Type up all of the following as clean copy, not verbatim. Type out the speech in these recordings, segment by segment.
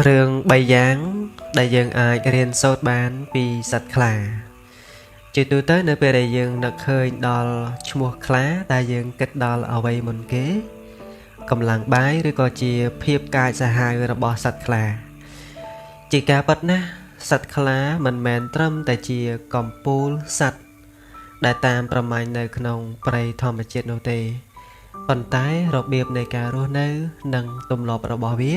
Rương bay dáng đại dương ai riêng sốt bán vì sạch khla chỉ tu tới nơi về đại dương nực hơi đo chmua khá đại dương kết đo ở vây môn kế cầm làng bái rồi có chia phiệp cài xa hai rồi bỏ sạch khla chỉ cả bật na sạch khla mình mèn trâm tại chia cầm pool sạch đại tamประมาณ nơi khung prey thom chết nô tê phần tái rộp biệpในการรនៅនឹងទម្លាប់របស់វា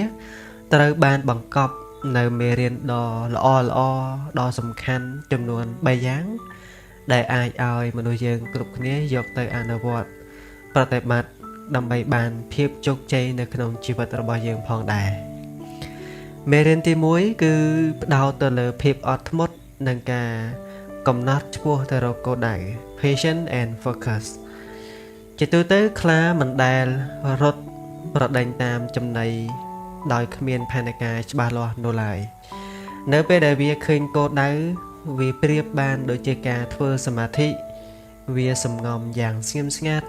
ត្រូវបានបង្កប់នៅមេរៀនដ៏ល្អដ៏សំខាន់ចំនួន3យ៉ាងដែលអាចឲ្យមនុស្សយើងគ្រប់គ្នាយកទៅអនុវត្តប្រតិបត្តិដើម្បីបានភាពជោគជ័យនៅក្នុងជីវិតរបស់យើងផងដែរមេរៀនទី1គឺផ្ដោតទៅលើភាពអត់ធ្មត់និងការកំណត់ឆ្ពោះទៅរកគោលដៅ Patience and Focus ជាទូទៅខ្លាមិនដែលរត់ប្រដេញតាមចំណីដោយគ្មានផែនការច្បាស់លាស់នោះឡើយនៅពេលដែលវាឃើញគោលដៅវាប្រៀបបានដូចជាការធ្វើសមាធិវាសំងំយ៉ាងស្ងៀមស្ងាត់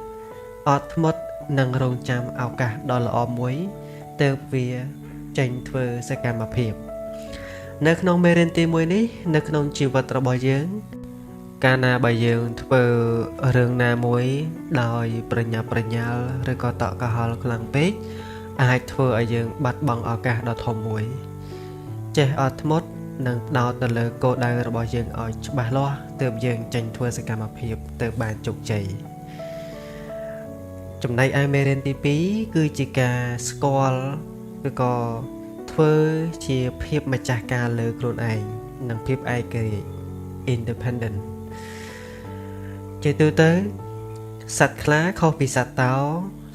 អត់ធ្មត់និងរងចាំឱកាសដ៏ល្អមួយទើបវាចេញធ្វើសកម្មភាពនៅក្នុងមេរៀនទី1នេះនៅក្នុងជីវិតរបស់យើងកាលណាបើយើងធ្វើរឿងណាមួយដោយប្រញាប់ប្រញាល់ឬក៏តក់កុហលខ្លាំងពេកអាចធ្វើឲ្យយើងបាត់បង់ឱកាសដ៏ធំមួយចេះអត់ធ្មត់និងផ្ដោតទៅលើគោលដៅរបស់យើងឲ្យច្បាស់លាស់ទើបយើងចេញធ្វើសកម្មភាពទៅបានជោគជ័យចំណែកឯមេរៀនទី2គឺជាការស្គាល់ឬក៏ធ្វើជាភាពម្ចាស់ការលើខ្លួនឯងនិងភាពឯករាជ្យ independent ជាទូទៅសត្វខ្លាខុសពីសត្វតោ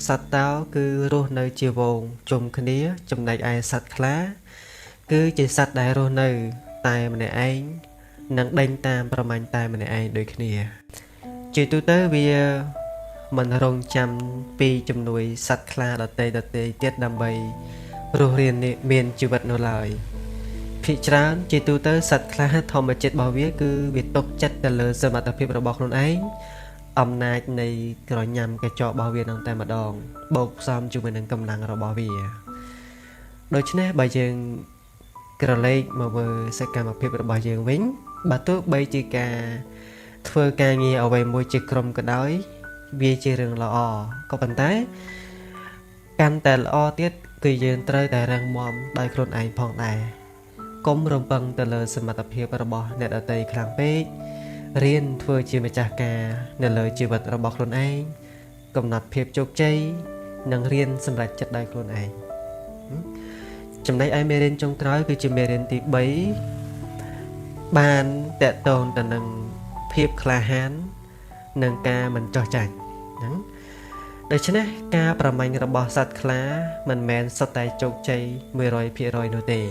សត្វតោគឺរស់នៅជាហ្វូងជុំគ្នាចំណែកឯសត្វខ្លាគឺជាសត្វដែលរស់នៅតែម្នាក់ឯងនិងដេញតាមប្រមាញ់តែម្នាក់ឯងដូចគ្នាជាទូទៅវាមិនរងចាំពីជំនួយសត្វខ្លាដទៃទៀតដើម្បីរស់រានមានជីវិតនោះឡើយភាគច្រើនជាទូទៅសត្វខ្លាធម្មជាតិរបស់វាគឺវាទុកចិត្តទៅលើសមត្ថភាពរបស់ខ្លួនឯងអំណាចនៃក្រញាំកញ្ចក់របស់វានឹងតែម្ដងបូកផ្សំជាមួយនឹងកម្លាំងរបស់វាដូច្នេះបើយើងក្រឡេកមកមើលសកម្មភាពរបស់យើងវិញបើទោះបីជាការធ្វើការងារអ្វីមួយជាក្រុមក៏ដោយវាជារឿងល្អក៏ប៉ុន្តែកាន់តែល្អទៀតគឺយើងត្រូវតែរឹងមាំដោយខ្លួនឯងផងដែរកុំរំពឹងទៅលើសមត្ថភាពរបស់អ្នកដទៃខ្លាំងពេករៀនធ្វើជាម្ចាស់ការនៅលើជីវិតរបស់ខ្លួនឯងកំណត់ភាពជោគជ័យនិងរៀនសម្រេចចិត្តដោយខ្លួនឯងចំណែកឯមេរៀនចុងក្រោយគឺជាមេរៀនទី3បានតកតងទៅនឹងភាពក្លាហាននិងការមិនចោះចាញ់ហ្នឹងដូច្នេះការប្រមាញ់របស់សត្វខ្លាមិនមែនសុទ្ធតែជោគជ័យ 100% នោះទេ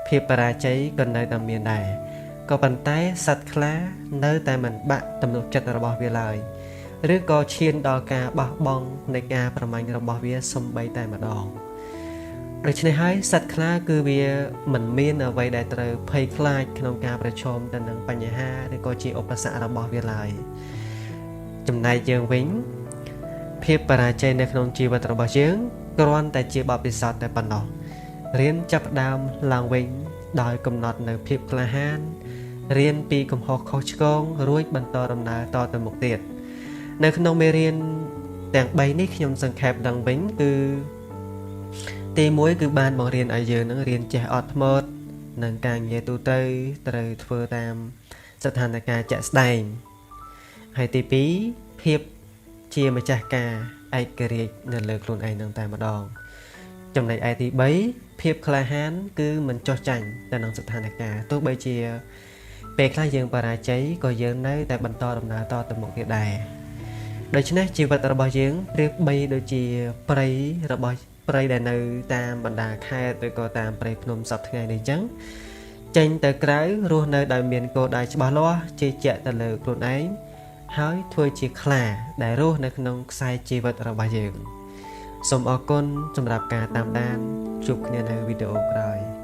ភាពបរាជ័យក៏នៅតែមានដែរក៏ប៉ុន្តែសត្វខ្លានៅតែមិនបាក់ទំនុកចិត្តរបស់វាឡើយឬក៏ឈានដល់ការបោះបង់នៃការប្រមាញ់របស់វាសូម្បីតែម្ដងដូច្នេះហើយសត្វខ្លាគឺវាមិនមានអ្វីដែលត្រូវភ័យខ្លាចក្នុងការប្រឈមទៅនឹងបញ្ហាឬក៏ជាឧបសគ្គរបស់វាឡើយចំណែកយើងវិញភាពបរាជ័យនៅក្នុងជីវិតរបស់យើងគ្រាន់តែជាបទពិសោធន៍តែប៉ុណ្ណោះរៀនចាប់ផ្ដើមឡើងវិញដោយកំណត់នៅភាពក្លាហានរៀនពីកំហុសខុសឆ្គងរួចបន្តដំណើរតទៅមុខទៀតនៅក្នុងមេរៀនទាំង3នេះខ្ញុំសង្ខេបដល់វិញគឺទី1គឺបានបង្រៀនឲ្យយើងនឹងរៀនចេះអត់ធ្មត់និងការងារទូទៅត្រូវធ្វើតាមស្ថានភាពជាក់ស្ដែងហើយទី2ភាពជាម្ចាស់ការឯករាជ្យនៅលើខ្លួនឯងនឹងតែម្ដងចំណែកឯទី3ភាពក្លាហានគឺមិនចោះចាញ់ទៅនឹងស្ថានភាពទោះបីជាពេលខ្លះយើងបរាជ័យក៏យើងនៅតែបន្តដំណើរតទៅមុខទៀតដែរដូច្នេះជីវិតរបស់យើងប្រៀបបីដូចជាព្រៃដែលនៅតាមបណ្ដាខេត្តឬក៏តាមព្រៃភ្នំសពថ្ងៃនេះអញ្ចឹងចេញទៅក្រៅរស់នៅដោយមានគោលដៅច្បាស់លាស់ជឿជាក់ទៅលើខ្លួនឯងហើយធ្វើជាខ្លាដែលរស់នៅក្នុងខ្សែជីវិតរបស់យើងសូមអរគុណសម្រាប់ការតាមដានជួបគ្នានៅវីដេអូក្រោយ